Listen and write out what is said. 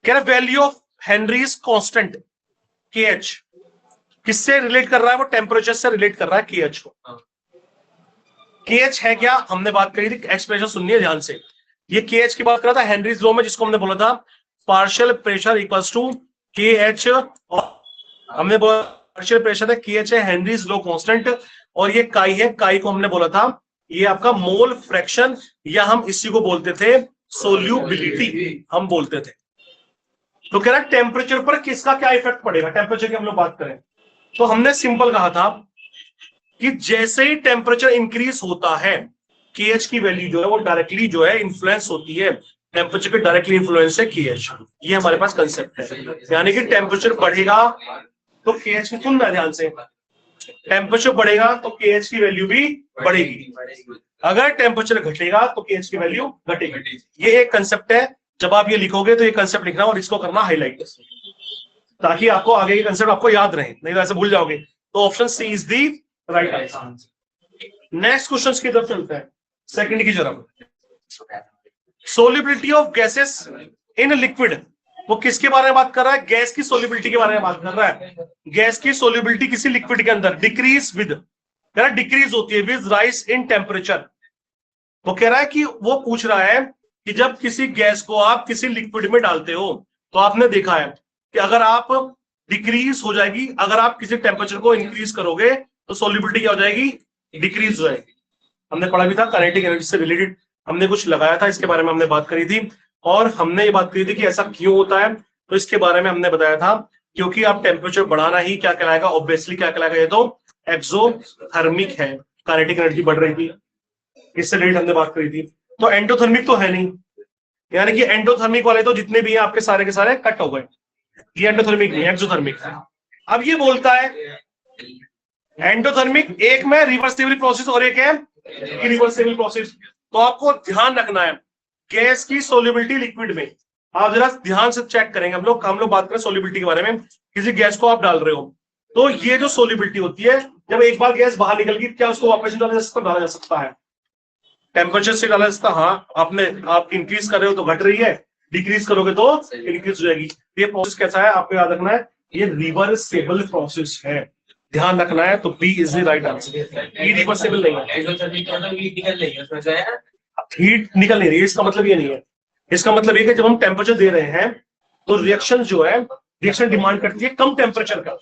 कह रहा value of Henry's constant KH किससे रिलेट कर रहा है? वो टेम्परेचर से रिलेट कर रहा है KH को। KH है क्या? हमने बात करी थी, एक्सप्रेशन सुनिए ध्यान से। ये KH की बात कर रहा था हेनरीज लॉ में, जिसको हमने बोला था partial pressure equals to KH, और हमने बोला पार्शियल प्रेशर है KH है हेनरीज लॉ कांस्टेंट, और ये काई है, काई को हमने बोला था ये आपका मोल फ्रैक्शन, या हम इसी को बोलते थे सोल्यूबिलिटी हम बोलते थे। तो कह रहा है टेम्परेचर पर किसका क्या इफेक्ट पड़ेगा, टेम्परेचर की हम लोग बात करें तो हमने सिंपल कहा था कि जैसे ही टेम्परेचर इंक्रीज होता है KH की वैल्यू जो है वो डायरेक्टली जो है इन्फ्लुएंस होती है, टेम्परेचर के डायरेक्टली इन्फ्लुएंस है KH। ये हमारे पास कंसेप्ट है, यानी कि टेम्परेचर बढ़ेगा तो KH की, सुनना ध्यान से, टेम्परेचर बढ़ेगा तो KH की वैल्यू भी बढ़ेगी, अगर टेम्परेचर घटेगा तो KH की वैल्यू घटेगी। ये एक कंसेप्ट है, जब आप ये लिखोगे तो ये कंसेप्ट लिखना और इसको करना हाईलाइट, ताकि आपको आगे के कंसेप्ट आपको याद रहे, नहीं तो ऐसे भूल जाओगे। तो option C is the right answer. Next question की तरफ चलते हैं, सेकंड की तरफ। Solubility of gases in liquid, वो किसके बारे में बात कर रहा है? गैस की सोल्युबिलिटी के बारे में बात कर रहा है। गैस की सोल्युबिलिटी किसी लिक्विड के अंदर डिक्रीज विद, कह रहा है डिक्रीज होती है विद राइज इन टेम्परेचर। वो कह रहा है कि वो पूछ रहा है कि जब किसी गैस को आप किसी लिक्विड में डालते हो तो आपने देखा है कि अगर आप डिक्रीज हो जाएगी, अगर आप किसी टेम्परेचर को इंक्रीज करोगे तो सोल्युबिलिटी क्या हो जाएगी? डिक्रीज हो जाएगी। हमने पढ़ा भी था काइनेटिक एनर्जी से रिलेटेड, हमने कुछ लगाया था, इसके बारे में हमने बात करी थी, और हमने ये बात करी थी कि ऐसा क्यों होता है, तो इसके बारे में हमने बताया था क्योंकि आप टेम्परेचर बढ़ाना ही क्या कहलाएगा, ऑब्वियसली क्या कहलाएगा, ये तो एक्सोथर्मिक है, काइनेटिक एनर्जी बढ़ रही थी, इससे रिलेटेड हमने बात करी थी। तो एंडोथर्मिक तो है नहीं, यानी कि एंडोथर्मिक वाले तो जितने भी हैं आपके सारे के सारे कट हो गए, ये एंडोथर्मिक नहीं, एक्सोथर्मिक है। अब ये बोलता है एंडोथर्मिक एक में रिवर्सिबल प्रोसेस और एक है इरिवर्सिबल प्रोसेस। तो आपको ध्यान रखना है गैस की सोल्युबिलिटी लिक्विड में, आप जरा ध्यान से चेक करेंगे, हम लोग बात करें सोल्युबिलिटी के बारे में, किसी गैस को आप डाल रहे हो तो ये जो सोल्युबिलिटी होती है, जब एक बार गैस बाहर निकल गई क्या उसको वापस डाला जा सकता है? टेम्परेचर से डाला जाता, हाँ, आप इंक्रीज कर रहे हो तो घट रही है, डिक्रीज करोगे तो इंक्रीज हो जाएगी। ये प्रोसेस कैसा है आपको याद रखना है, ये रिवर्सिबल प्रोसेस है, ध्यान रखना है। तो B is the right answer, irreversible नहीं है, हीट निकल नहीं रही है, इसका मतलब ये नहीं है, इसका मतलब ये कि जब हम टेम्परेचर दे रहे हैं तो रिएक्शन जो है, रिएक्शन डिमांड करती है कम टेम्परेचर का,